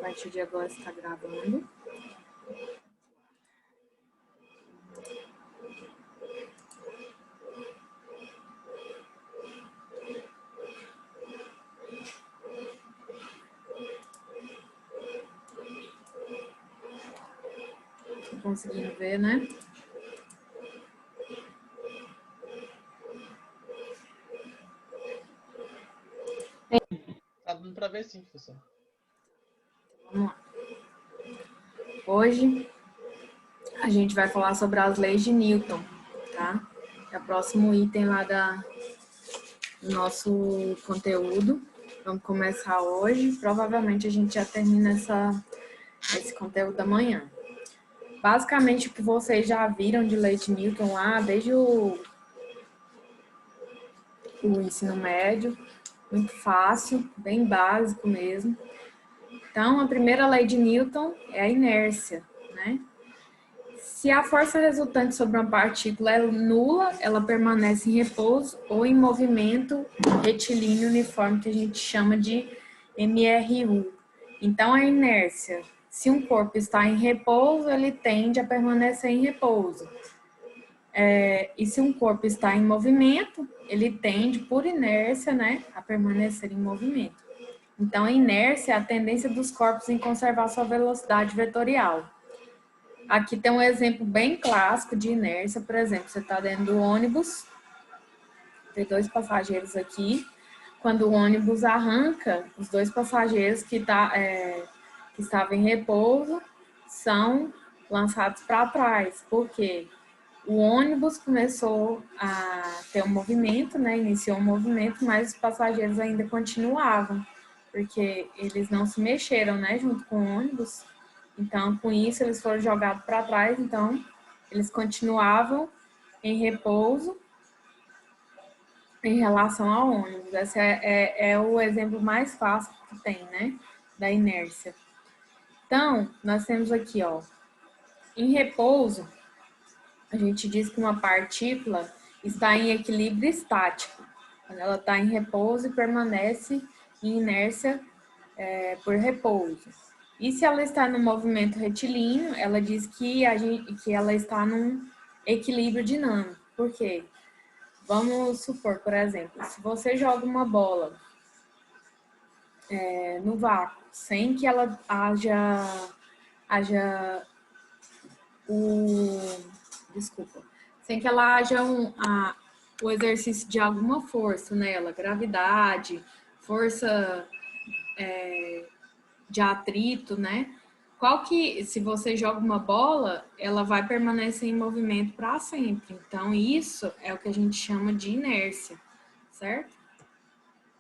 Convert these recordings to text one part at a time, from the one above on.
partir de agora está gravando. Tô conseguindo ver, né? Tá dando pra ver sim, professor. Vamos lá. Hoje a gente vai falar sobre as leis de Newton, tá? É o próximo item lá do nosso conteúdo. Vamos começar hoje. Provavelmente a gente já termina esse conteúdo amanhã. Basicamente, o que vocês já viram de lei de Newton lá, desde o ensino médio, muito fácil, bem básico mesmo. Então, a primeira lei de Newton é a inércia, né? Se a força resultante sobre uma partícula é nula, ela permanece em repouso ou em movimento retilíneo uniforme, que a gente chama de MRU. Então, a inércia, se um corpo está em repouso, ele tende a permanecer em repouso. E se um corpo está em movimento, ele tende, por inércia, né, a permanecer em movimento. Então, a inércia é a tendência dos corpos em conservar sua velocidade vetorial. Aqui tem um exemplo bem clássico de inércia, por exemplo, você está dentro do ônibus, tem 2 passageiros aqui, quando o ônibus arranca, os 2 passageiros que estavam em repouso são lançados para trás. Por quê? O ônibus começou a ter um movimento, né? Iniciou um movimento, mas os passageiros ainda continuavam, porque eles não se mexeram, né? Junto com o ônibus. Então, com isso, eles foram jogados para trás. Então, eles continuavam em repouso em relação ao ônibus. Esse é o exemplo mais fácil que tem, né? Da inércia. Então, nós temos aqui, ó, em repouso, a gente diz que uma partícula está em equilíbrio estático, quando ela está em repouso e permanece em inércia por repouso. E se ela está no movimento retilíneo, ela diz que ela está num equilíbrio dinâmico. Por quê? Vamos supor, por exemplo, se você joga uma bola no vácuo, sem que ela sem que ela haja o exercício de alguma força nela, gravidade, força de atrito, né? Se você joga uma bola, ela vai permanecer em movimento para sempre. Então, isso é o que a gente chama de inércia, certo?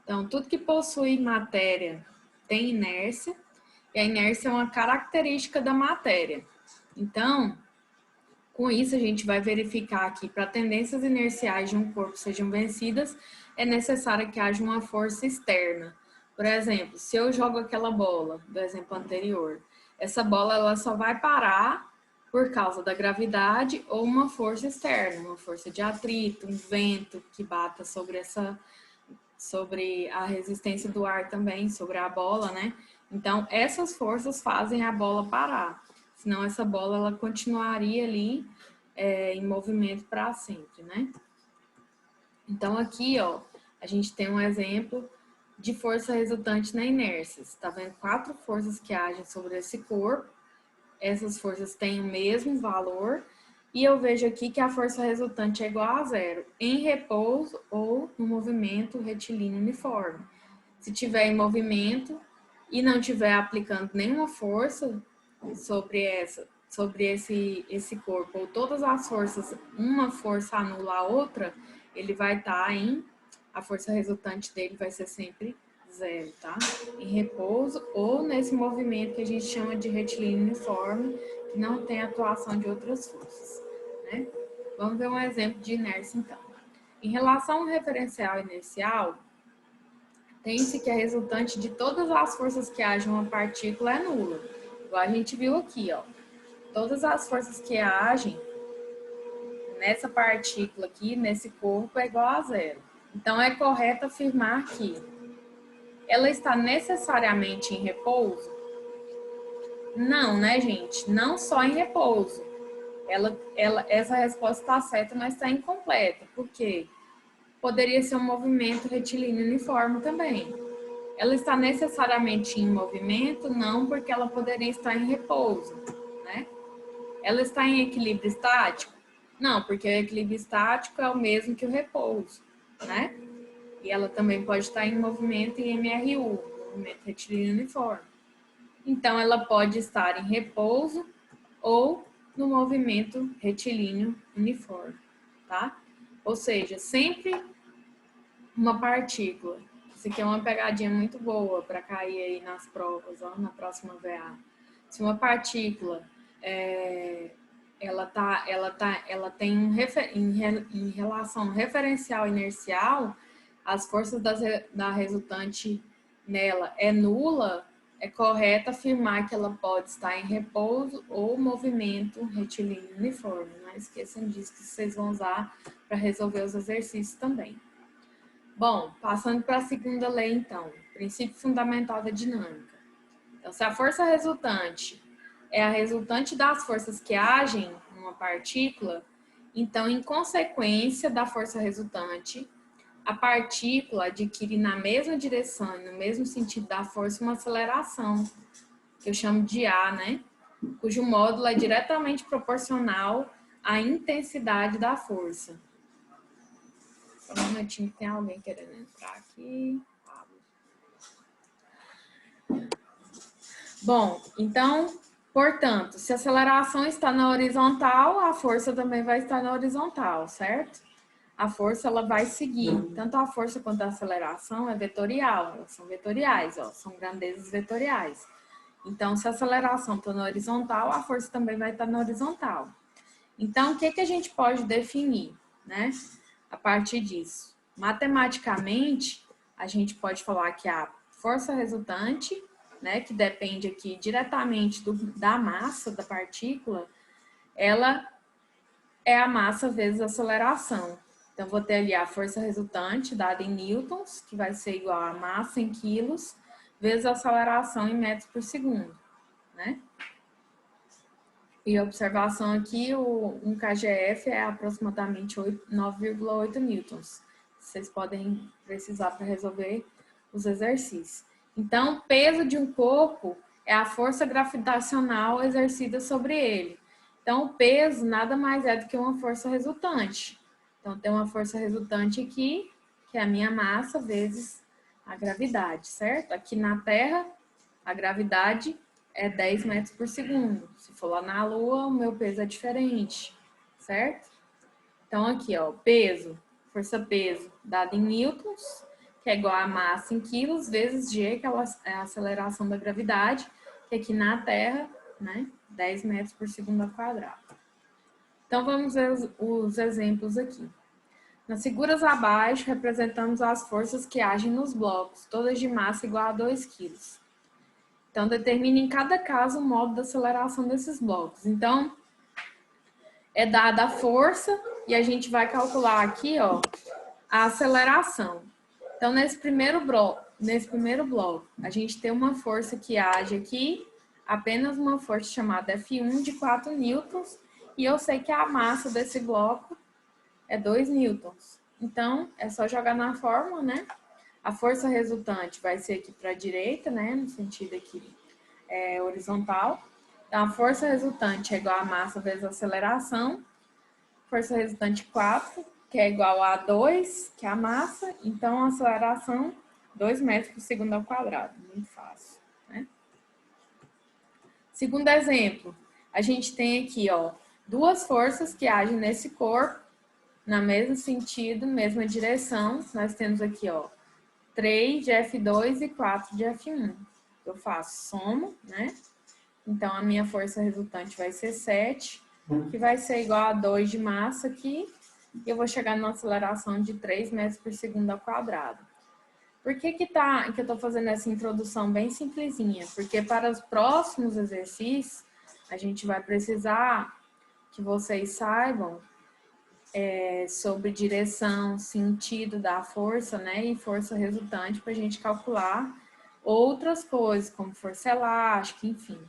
Então, tudo que possui matéria tem inércia, e a inércia é uma característica da matéria. Então, com isso, a gente vai verificar que para tendências inerciais de um corpo sejam vencidas, é necessário que haja uma força externa. Por exemplo, se eu jogo aquela bola, do exemplo anterior, essa bola ela só vai parar por causa da gravidade ou uma força externa, uma força de atrito, um vento que bata sobre a resistência do ar também, sobre a bola, né? Então, essas forças fazem a bola parar. Senão, essa bola ela continuaria ali em movimento para sempre, né? Então, aqui, ó, a gente tem um exemplo de força resultante na inércia. Você está vendo 4 forças que agem sobre esse corpo. Essas forças têm o mesmo valor. E eu vejo aqui que a força resultante é igual a 0 em repouso ou no movimento retilíneo uniforme. Se tiver em movimento e não tiver aplicando nenhuma força sobre esse corpo, ou todas as forças, uma força anula a outra, ele vai estar a força resultante dele vai ser sempre 0, tá? Em repouso ou nesse movimento que a gente chama de retilíneo uniforme, que não tem atuação de outras forças, né? Vamos ver um exemplo de inércia, então. Em relação ao referencial inercial, tem-se que a resultante de todas as forças que agem uma partícula é nula. Igual a gente viu aqui, ó. Todas as forças que agem nessa partícula aqui, nesse corpo, é igual a 0. Então, é correto afirmar que ela está necessariamente em repouso? Não, né, gente? Não só em repouso. Essa resposta está certa, mas está incompleta. Por quê? Poderia ser um movimento retilíneo uniforme também. Ela está necessariamente em movimento? Não, porque ela poderia estar em repouso, né? Ela está em equilíbrio estático? Não, porque o equilíbrio estático é o mesmo que o repouso, né? E ela também pode estar em movimento em MRU, movimento retilíneo uniforme. Então, ela pode estar em repouso ou no movimento retilíneo uniforme, tá? Ou seja, sempre uma partícula. Isso aqui é uma pegadinha muito boa para cair aí nas provas, ó, na próxima VA. Se uma partícula ela tem em relação referencial inercial, as forças da resultante nela é nula, é correto afirmar que ela pode estar em repouso ou movimento retilíneo uniforme. Não esqueçam disso, que vocês vão usar para resolver os exercícios também. Bom, passando para a segunda lei, então, princípio fundamental da dinâmica. Então, se a força resultante é a resultante das forças que agem numa partícula, então, em consequência da força resultante, a partícula adquire na mesma direção e no mesmo sentido da força uma aceleração, que eu chamo de A, né? Cujo módulo é diretamente proporcional à intensidade da força. Só um minutinho que tem alguém querendo entrar aqui. Bom, então, portanto, se a aceleração está na horizontal, a força também vai estar na horizontal, certo? A força, ela vai seguir. Tanto a força quanto a aceleração é vetorial, elas são vetoriais, ó, são grandezas vetoriais. Então, se a aceleração está na horizontal, a força também vai estar na horizontal. Então, o que a gente pode definir, né? A partir disso. Matematicamente, a gente pode falar que a força resultante, né, que depende aqui diretamente da massa da partícula, ela é a massa vezes a aceleração. Então, vou ter ali a força resultante dada em newtons, que vai ser igual a massa em quilos, vezes a aceleração em metros por segundo, né? E a observação aqui, um KGF é aproximadamente 9,8 newtons. Vocês podem precisar para resolver os exercícios. Então, peso de um corpo é a força gravitacional exercida sobre ele. Então, o peso nada mais é do que uma força resultante. Então, tem uma força resultante aqui, que é a minha massa, vezes a gravidade, certo? Aqui na Terra, a gravidade é 10 metros por segundo. Se for lá na Lua, o meu peso é diferente, certo? Então, aqui, ó, peso, força-peso dada em newtons, que é igual a massa em quilos, vezes G, que é a aceleração da gravidade, que aqui na Terra, né, 10 metros por segundo ao quadrado. Então, vamos ver os exemplos aqui. Nas figuras abaixo, representamos as forças que agem nos blocos, todas de massa igual a 2 quilos. Então, determine em cada caso o modo de aceleração desses blocos. Então, é dada a força e a gente vai calcular aqui, ó, a aceleração. Então, nesse primeiro bloco, a gente tem uma força que age aqui, apenas uma força chamada F1 de 4 newtons, e eu sei que a massa desse bloco é 2 newtons. Então, é só jogar na fórmula, né? A força resultante vai ser aqui para a direita, né? No sentido aqui horizontal. Então, a força resultante é igual a massa vezes a aceleração. Força resultante 4, que é igual a 2, que é a massa. Então, a aceleração, 2 metros por segundo ao quadrado. Muito fácil, né? Segundo exemplo, a gente tem aqui, ó, duas forças que agem nesse corpo, na mesmo sentido, mesma direção. Nós temos aqui, ó, 3 de F2 e 4 de F1. Eu faço somo, né? Então, a minha força resultante vai ser 7, que vai ser igual a 2 de massa aqui, e eu vou chegar numa aceleração de 3 metros por segundo ao quadrado. Por que eu estou fazendo essa introdução bem simplesinha? Porque para os próximos exercícios, a gente vai precisar que vocês saibam sobre direção, sentido da força, né? E força resultante para a gente calcular outras coisas, como força elástica, enfim.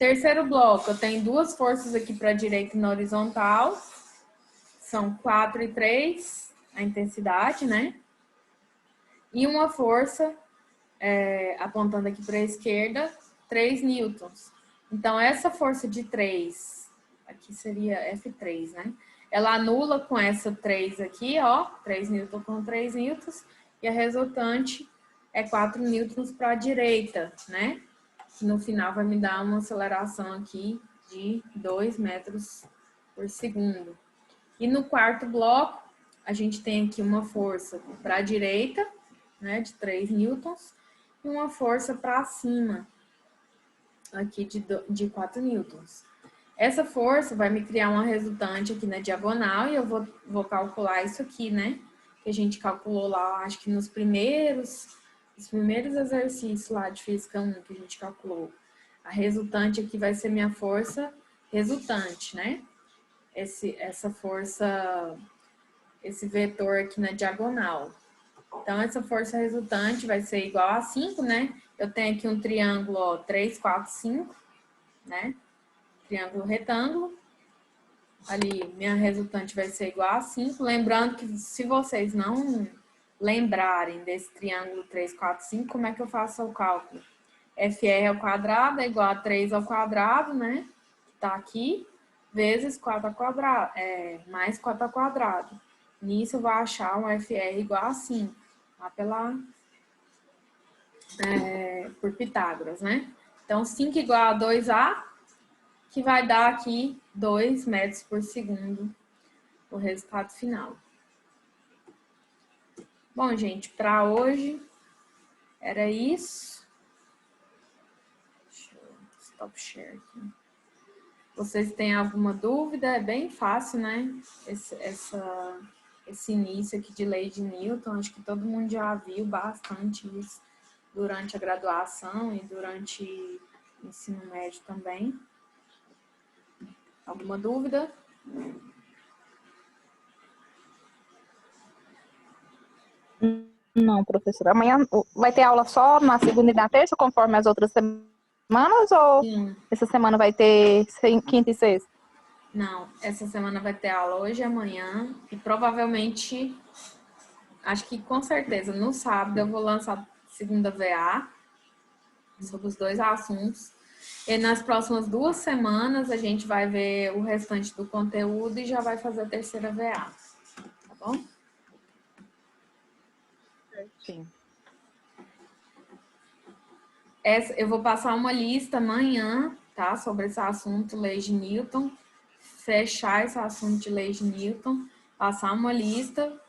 Terceiro bloco, eu tenho duas forças aqui para a direita na horizontal. São 4 e 3, a intensidade, né? E uma força, apontando aqui para a esquerda, 3 newtons. Então, essa força de 3, aqui seria F3, né? Ela anula com essa 3 aqui, ó, 3 newtons com 3 newtons, e a resultante é 4 newtons para a direita, né? No final vai me dar uma aceleração aqui de 2 metros por segundo. E no quarto bloco, a gente tem aqui uma força para a direita, né, de 3 newtons, e uma força para cima, aqui de 4 newtons. Essa força vai me criar uma resultante aqui na diagonal, e eu vou calcular isso aqui, né, que a gente calculou lá, acho que nos primeiros exercícios lá de Física 1 que a gente calculou. A resultante aqui vai ser minha força resultante, né? Essa força, esse vetor aqui na diagonal. Então, essa força resultante vai ser igual a 5, né? Eu tenho aqui um triângulo, ó, 3, 4, 5, né? Triângulo retângulo. Ali, minha resultante vai ser igual a 5. Lembrando que se vocês não lembrarem desse triângulo 3, 4, 5, como é que eu faço o cálculo? FR ao quadrado é igual a 3 ao quadrado, né? Que tá aqui, vezes 4 ao quadrado, mais 4 ao quadrado. Nisso eu vou achar um FR igual a 5, lá por Pitágoras, né? Então, 5 igual a 2A, que vai dar aqui 2 metros por segundo, o resultado final. Bom, gente, para hoje era isso. Deixa eu stop share aqui. Vocês têm alguma dúvida? É bem fácil, né? Esse início aqui de lei de Newton, acho que todo mundo já viu bastante isso durante a graduação e durante o ensino médio também. Alguma dúvida? Não, professora. Amanhã vai ter aula só na segunda e na terça, conforme as outras semanas, ou Sim. essa semana vai ter quinta e sexta? Não, essa semana vai ter aula hoje e amanhã, e provavelmente, acho que com certeza, no sábado eu vou lançar segunda VA, sobre os dois assuntos. E nas próximas 2 semanas a gente vai ver o restante do conteúdo e já vai fazer a terceira VA, tá bom? Sim. Eu vou passar uma lista amanhã, tá? Sobre esse assunto, lei de Newton. Fechar esse assunto de lei de Newton, passar uma lista.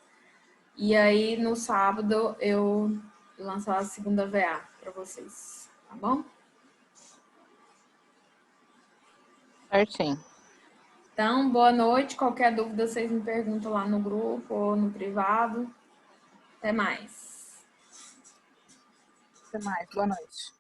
E aí, no sábado, eu lanço a segunda VA para vocês, tá bom? Certinho. Então, boa noite. Qualquer dúvida, vocês me perguntam lá no grupo ou no privado. Até mais. Até mais. Boa noite.